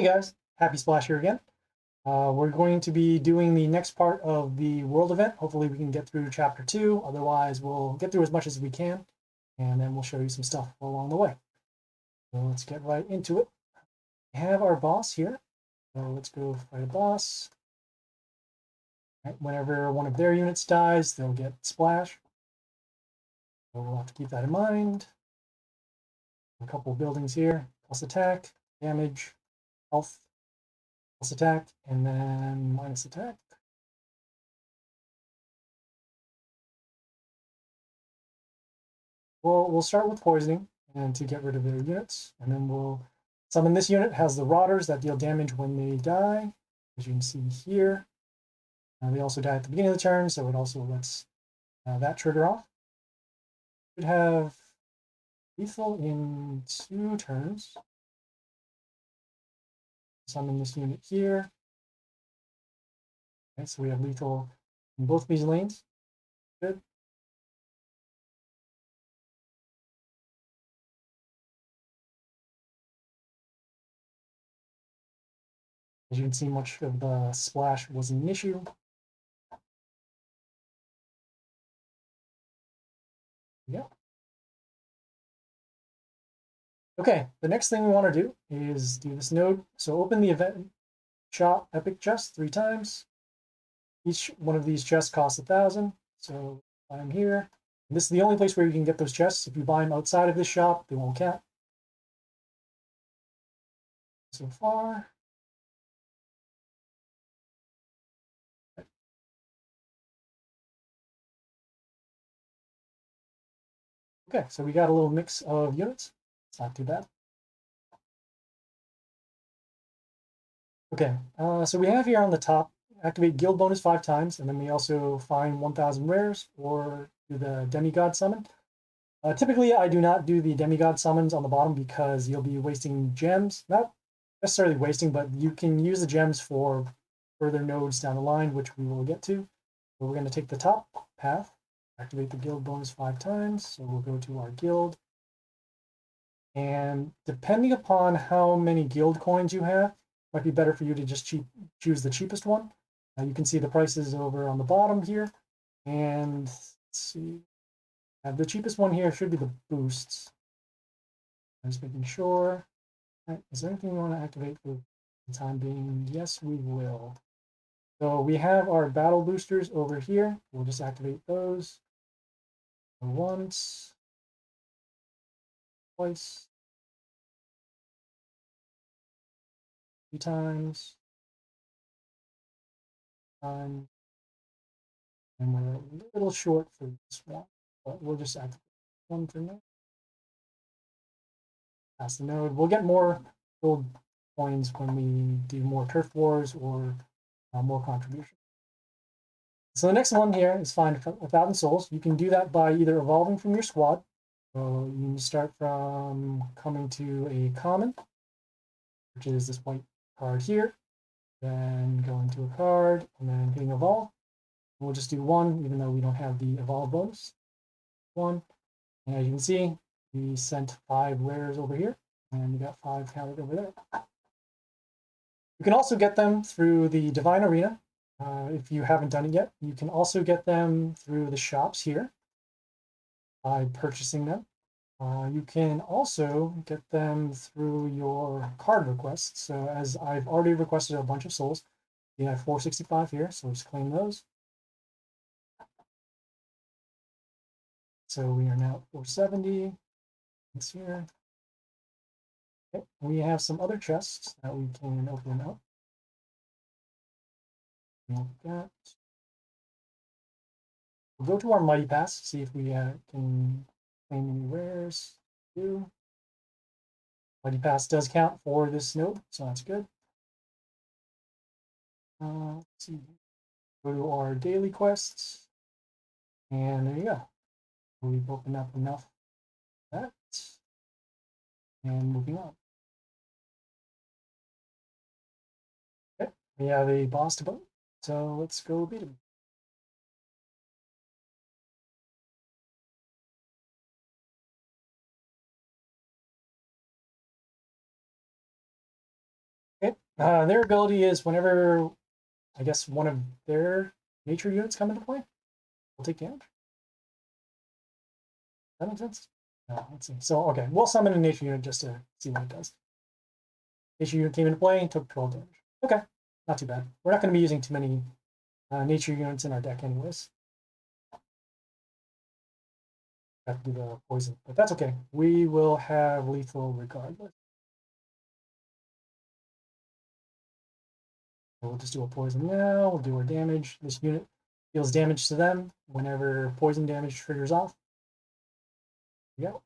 Hey guys, Happy Splash here again. We're going to be doing the next part of the world event. Hopefully we can get through chapter 2. Otherwise, we'll get through as much as we can, and then we'll show you some stuff along the way. So let's get right into it. We have our boss here. So let's go fight a boss. Right, whenever one of their units dies, they'll get splash. So we'll have to keep that in mind. A couple of buildings here. Plus attack, damage, health, plus attack, and then minus attack. We'll start with poisoning and to get rid of their units, and then we'll summon this unit. Has the rotters that deal damage when they die, as you can see here. They also die at the beginning of the turn, so it also lets that trigger off. Should have lethal in 2 turns. Summon this unit here. Okay, so we have lethal in both these lanes. Good. As you can see, much of the splash wasn't an issue. Yeah. Okay, the next thing we want to do is do this node. So open the event shop epic chest 3 times. Each one of these chests costs 1,000. So buy them here. And this is the only place where you can get those chests. If you buy them outside of this shop, they won't count. So far. Okay, so we got a little mix of units. It's not too bad. Okay, so we have here on the top, activate guild bonus 5 times, and then we also find 1,000 rares or do the demigod summon. Typically, I do not do the demigod summons on the bottom because you'll be wasting gems. Not necessarily wasting, but you can use the gems for further nodes down the line, which we will get to. So we're going to take the top path, activate the guild bonus 5 times. So we'll go to our guild. And depending upon how many guild coins you have, it might be better for you to just choose the cheapest one. You can see the prices over on the bottom here. And let's see. The cheapest one here should be the boosts. I'm just making sure. Right, is there anything we want to activate for the time being? Yes, we will. So we have our battle boosters over here. We'll just activate those once, twice, 3 times, and we're a little short for this one, but we'll just activate one for now. Pass the node. We'll get more gold coins when we do more turf wars or more contribution. So the next one here is find 1,000 souls. You can do that by either evolving from your squad. So you can start from coming to a common, which is this white card here. Then go into a card and then hitting evolve. And we'll just do 1, even though we don't have the evolve bonus. 1. And as you can see, we sent 5 rares over here, and we got 5 counted over there. You can also get them through the Divine Arena. If you haven't done it yet, you can also get them through the shops here by purchasing them. You can also get them through your card requests. So as I've already requested a bunch of souls, we have 465 here, so let's claim those. So we are now at 470. It's here. Okay. We have some other chests that we can open up. Like that. We'll go to our Mighty Pass, see if we can claim any rares. Mighty Pass does count for this node, so that's good. Let's see. Go to our daily quests, and there you go. We've opened up enough of that, and moving on. Okay, we have a boss to beat, so let's go beat him. Okay, Their ability is whenever, I guess, one of their nature units come into play, we'll take damage. That makes sense? Let's see. So, okay, we'll summon a nature unit just to see what it does. Nature unit came into play and took 12 damage. Okay, not too bad. We're not going to be using too many nature units in our deck anyways. Have to do the poison, but that's okay. We will have lethal regardless. We'll just do a poison now. We'll do our damage. This unit deals damage to them whenever poison damage triggers off. There we go.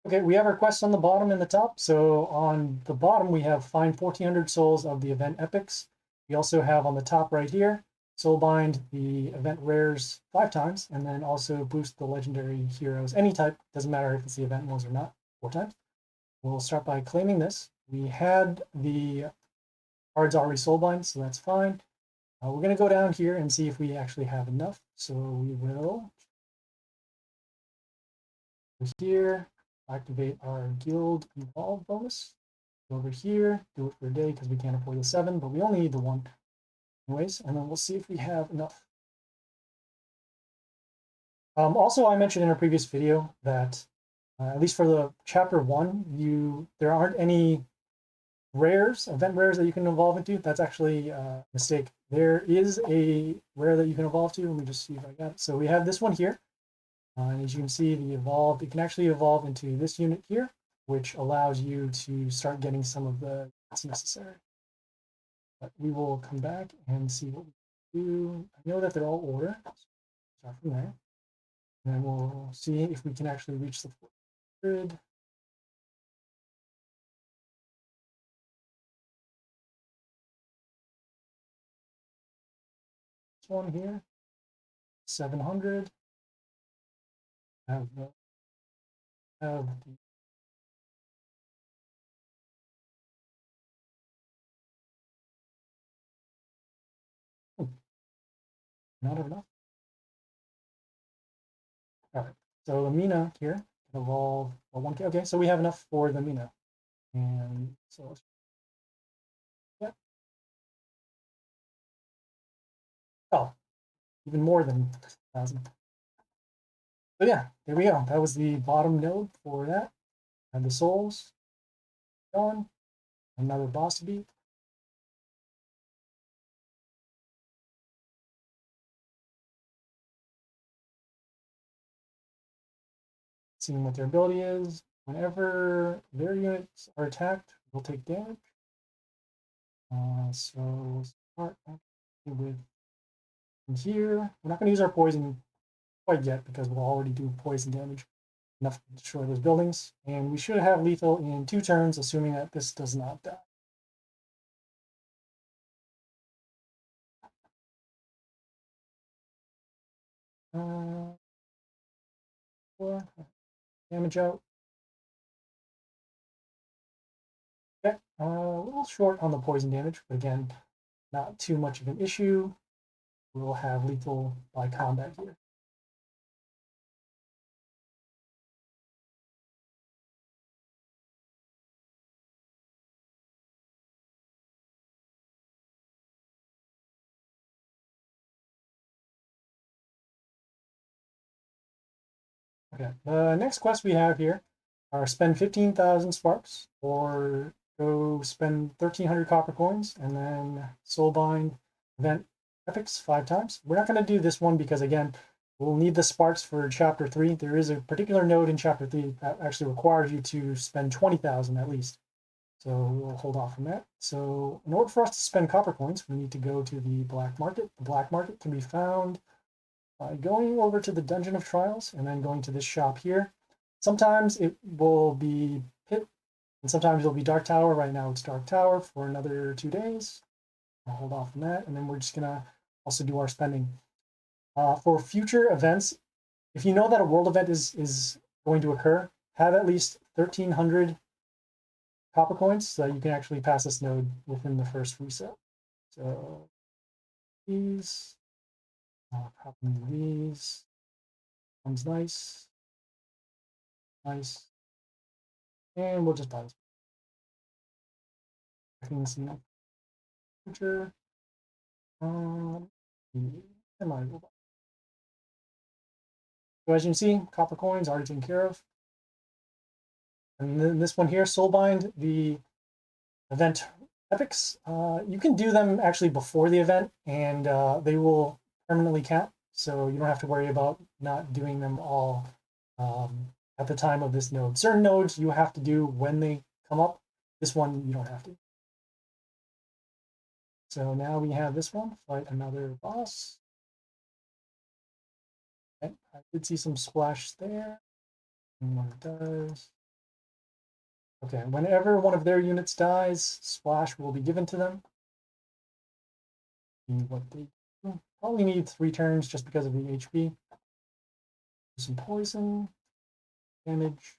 Okay, we have our quests on the bottom and the top. So on the bottom, we have find 1400 souls of the event epics. We also have on the top right here, soulbind the event rares 5 times, and then also boost the legendary heroes any type. Doesn't matter if it's the event ones or not, 4 times. We'll start by claiming this. We had the cards already soulbind, so that's fine. We're going to go down here and see if we actually have enough. So we will go here, activate our guild evolve bonus. Go over here, do it for a day because we can't afford the 7, but we only need the 1 anyways, and then we'll see if we have enough. Also, I mentioned in a previous video that at least for the chapter 1, there aren't any rares, event rares that you can evolve into. That's actually a mistake. There is a rare that you can evolve to. Let me just see if I got it. So we have this one here. And as you can see, it can actually evolve into this unit here, which allows you to start getting some of the that's necessary. But we will come back and see what we do. I know that they're all order. So start from there. And then we'll see if we can actually reach the 400. This one here, 700. Have the not enough. All right. So the Mina here can evolve a 1K. Okay, so we have enough for the Mina. And so yeah. Oh, even more than 1,000. So yeah, there we go. That was the bottom node for that. And the souls going. Another boss to beat. Seeing what their ability is. Whenever their units are attacked, will take damage. So we'll start with here. We're not going to use our poison quite yet because we'll already do poison damage enough to destroy those buildings. And we should have lethal in 2 turns, assuming that this does not die. Damage out. Okay, a little short on the poison damage, but again, not too much of an issue. We'll have lethal by combat here. Okay, the next quest we have here are spend 15,000 sparks or go spend 1,300 copper coins and then soulbind event epics 5 times. We're not going to do this one because, again, we'll need the sparks for chapter 3. There is a particular node in chapter 3 that actually requires you to spend 20,000 at least. So we'll hold off from that. So in order for us to spend copper coins, we need to go to the black market. The black market can be found by going over to the Dungeon of Trials and then going to this shop here. Sometimes it will be Pit, and sometimes it'll be Dark Tower. Right now it's Dark Tower for another 2 days. I'll hold off on that, and then we're just gonna also do our spending. For future events, if you know that a world event is going to occur, have at least 1,300 copper coins so that you can actually pass this node within the first reset. So these. Copy these. One's nice. Nice. And we'll just buy this. Things in the future. So as you can see, copper coins already taken care of. And then this one here, Soulbind, the event epics, you can do them actually before the event, and they will permanently count. So you don't have to worry about not doing them all at the time of this node. Certain nodes you have to do when they come up. This one you don't have to. So now we have this one, fight another boss. Okay, I did see some splash there. And what it does. Okay, whenever one of their units dies, splash will be given to them. See what they do. Probably need 3 turns just because of the HP. Some poison, damage.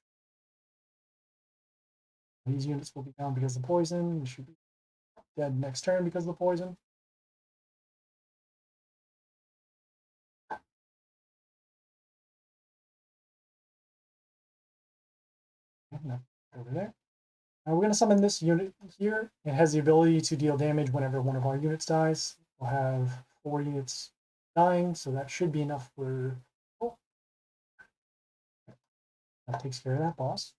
These units will be down because of the poison. They should be dead next turn because of the poison. No, over there. Now we're going to summon this unit here. It has the ability to deal damage whenever one of our units dies. We'll have 4 units dying, so that should be enough for... Oh. That takes care of that boss.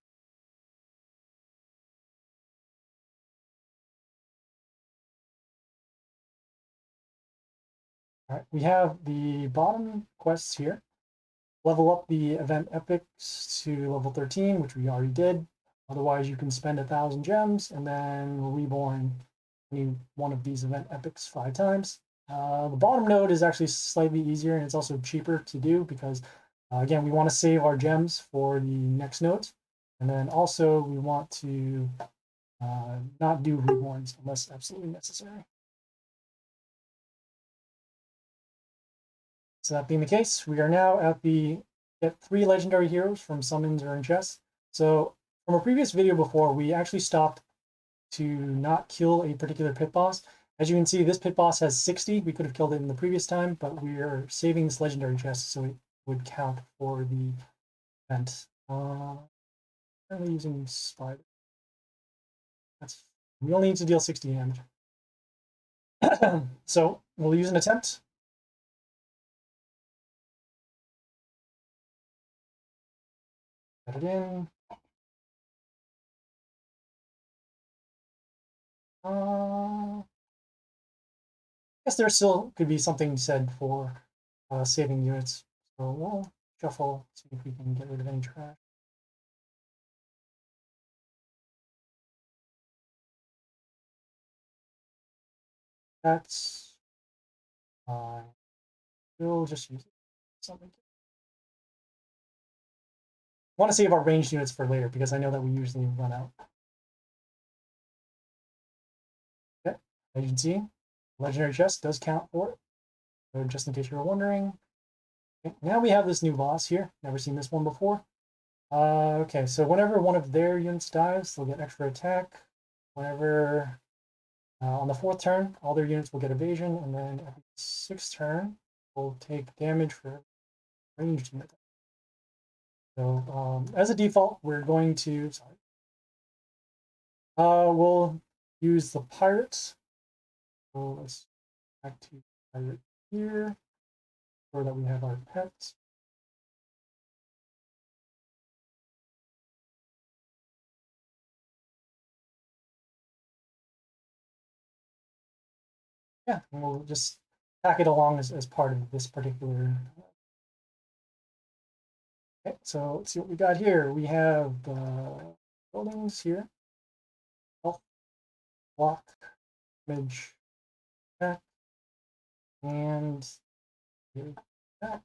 All right, we have the bottom quests here. Level up the event epics to level 13, which we already did. Otherwise, you can spend 1,000 gems and then reborn any one of these event epics 5 times. The bottom node is actually slightly easier, and it's also cheaper to do because, again, we want to save our gems for the next nodes. And then also we want to not do reborns unless absolutely necessary. So that being the case, we are now at the get 3 legendary heroes from summons or in chests. So from a previous video before, we actually stopped to not kill a particular pit boss. As you can see, this pit boss has 60. We could have killed it in the previous time, but we are saving this legendary chest so it would count for the event. Currently using Spider. We only need to deal 60 damage. So we'll use an attempt. Put it in. I guess there still could be something said for saving units. So we'll shuffle, see if we can get rid of any trash. That's fine. We'll just use something. I want to save our ranged units for later because I know that we usually run out. Okay, as you can see, legendary chest does count for it. So just in case you were wondering. Okay, now we have this new boss here. Never seen this one before. Okay, so whenever one of their units dies, they'll get extra attack. Whenever on the 4th turn, all their units will get evasion, and then at the 6th turn, will take damage for ranged unit. So as a default, we're going to we'll use the pirates. So let's back to pirate here, so that we have our pets. Yeah, and we'll just pack it along as part of this particular. Okay, so let's see what we got here. We have buildings here. Health, block, image, attack, and attack.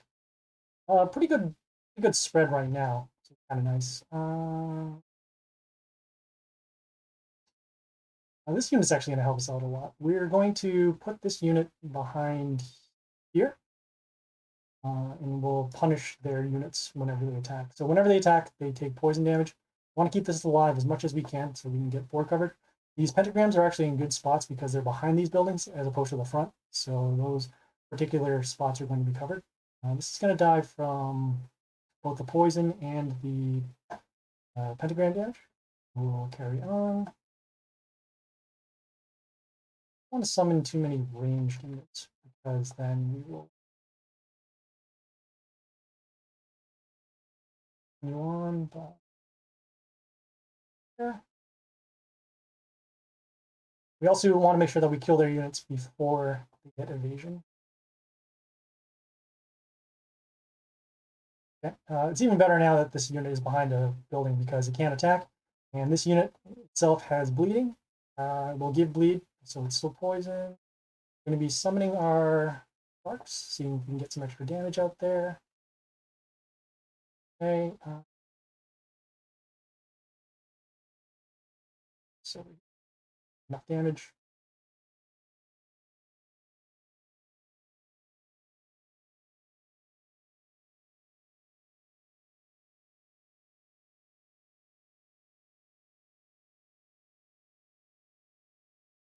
Pretty good spread right now. So kind of nice. This unit's actually going to help us out a lot. We're going to put this unit behind here. And we'll punish their units whenever they attack. So whenever they attack, they take poison damage. We want to keep this alive as much as we can so we can get board covered. These pentagrams are actually in good spots because they're behind these buildings as opposed to the front. So those particular spots are going to be covered. This is going to die from both the poison and the pentagram damage. We'll carry on. I don't want to summon too many ranged units because then we will continue on. But yeah. We also want to make sure that we kill their units before they get evasion. Okay. It's even better now that this unit is behind a building because it can't attack. And this unit itself has bleeding. It will give bleed, so it's still poison. We're going to be summoning our sparks, seeing if we can get some extra damage out there. Okay. So enough damage.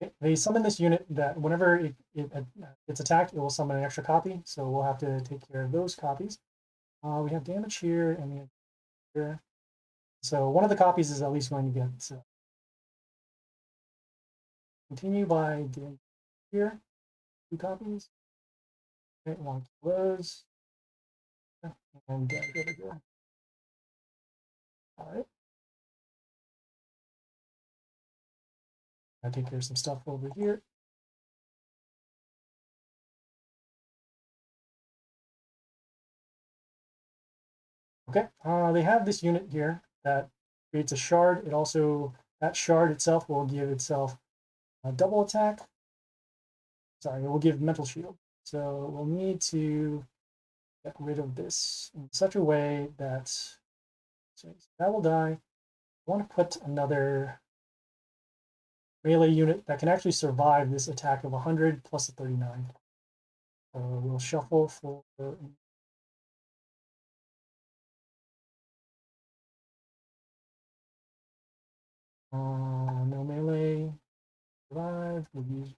Okay. They summon this unit that whenever it gets attacked, it will summon an extra copy. So we'll have to take care of those copies. We have damage here and we have here. So one of the copies is at least going to get continue by doing here, 2 copies. Okay, one of those. And go to here. All right. I take care of some stuff over here. Okay, they have this unit here that creates a shard. It also, that shard itself will give itself a double attack. Sorry, it will give mental shield. So we'll need to get rid of this in such a way that, so that will die. I want to put another melee unit that can actually survive this attack of 100 plus a 39. So we'll shuffle for no melee, survive, we'll use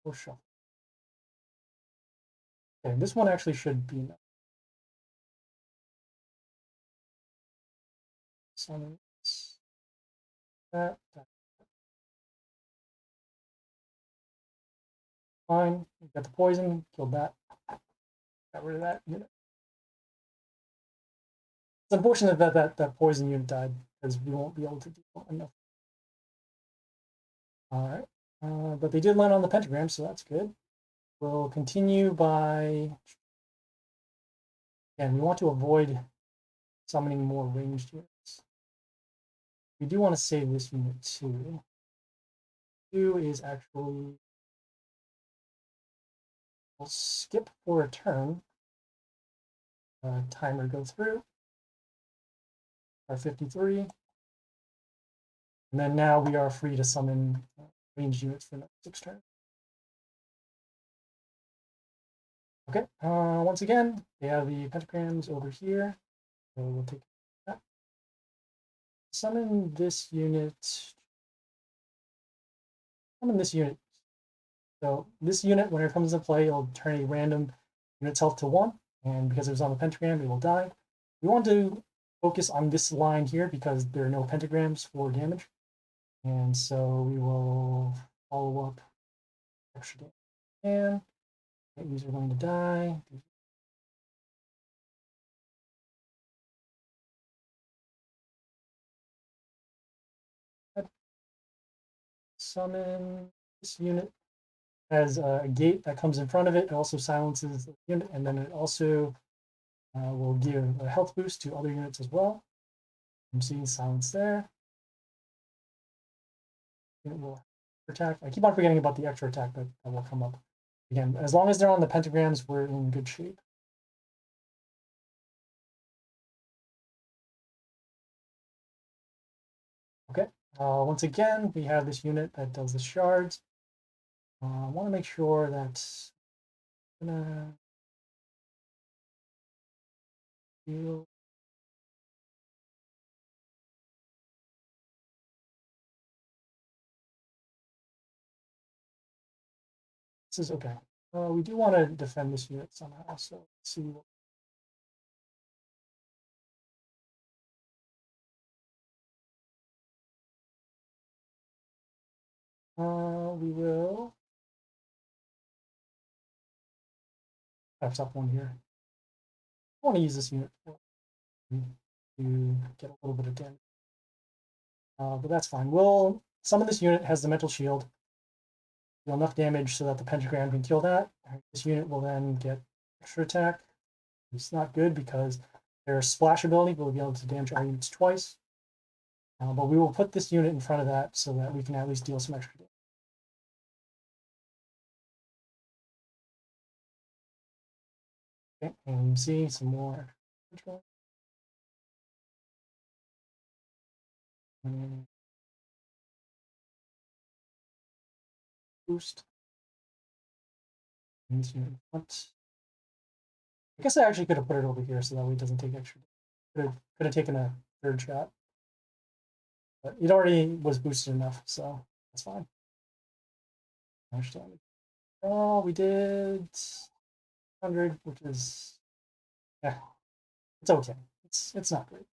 or shuffle. Okay, this one actually should be enough. Summon that. Fine. We got the poison, killed that. Got rid of that unit. It's unfortunate that that poison unit died because we won't be able to do enough. All right. But they did land on the pentagram, so that's good. We'll continue by. Again, we want to avoid summoning more ranged units. We do want to save this unit too. 2 is actually. We'll skip for a turn. Timer go through. Our 53. And then now we are free to summon ranged units for the next 6 turns. Okay, once again, they have the pentagrams over here. So we'll take that. Summon this unit. Summon this unit. So this unit, when it comes into play, it'll turn a random unit's health to 1. And because it was on the pentagram, it will die. We want to focus on this line here because there are no pentagrams for damage. And so we will follow up extra damage. And these are going to die. Summon this unit has a gate that comes in front of it. It also silences the unit, and then it also will give a health boost to other units as well. I'm seeing silence there. It will attack. I keep on forgetting about the extra attack that will come up. Again, as long as they're on the pentagrams, we're in good shape. Okay. Once again, we have this unit that does the shards. I want to make sure that gonna heal. this is okay. We do want to defend this unit somehow, so let's see. We will perhaps up one here. I want to use this unit to get a little bit of damage. But that's fine. We'll summon this unit, has the mental shield, deal enough damage so that the pentagram can kill that. This unit will then get extra attack. It's not good because their splash ability will be able to damage our units twice. But we will put this unit in front of that so that we can at least deal some extra damage. Okay, and you see some more. Boost. And this unit in front. I guess I actually could have put it over here so that way it doesn't take extra. Could have taken a third shot. But it already was boosted enough, so that's fine. Oh, we did 100, which is it's okay. It's not great.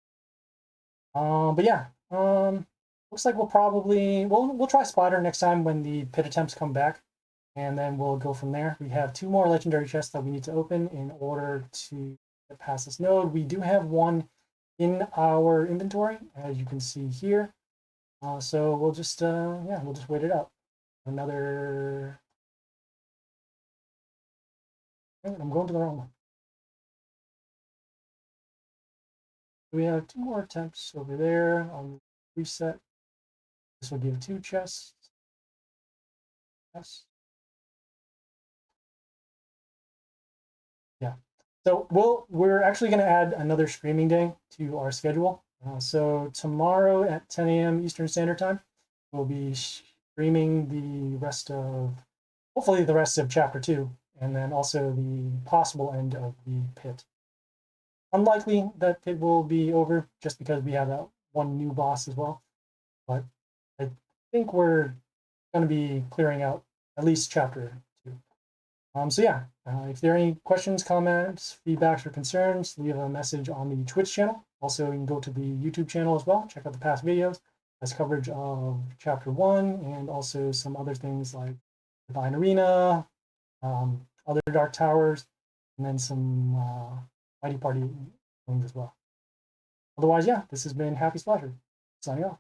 But yeah, looks like we'll try Spider next time when the pit attempts come back, and then we'll go from there. We have 2 more legendary chests that we need to open in order to get past this node. We do have one in our inventory, as you can see here. So we'll just wait it out. Another. I'm going to the wrong one. We have 2 more attempts over there on reset. This will give 2 chests. Yes. Yeah. So we're actually going to add another streaming day to our schedule. So tomorrow at 10 a.m. Eastern Standard Time, we'll be streaming hopefully the rest of Chapter 2, and then also the possible end of the pit. Unlikely that it will be over just because we have that one new boss as well. But I think we're going to be clearing out at least Chapter 2. So yeah, if there are any questions, comments, feedbacks, or concerns, leave a message on the Twitch channel. Also, you can go to the YouTube channel as well. Check out the past videos. That's coverage of Chapter 1 and also some other things like Divine Arena, other Dark Towers, and then some Mighty Party things as well. Otherwise, yeah, this has been Happy Splasher, signing off.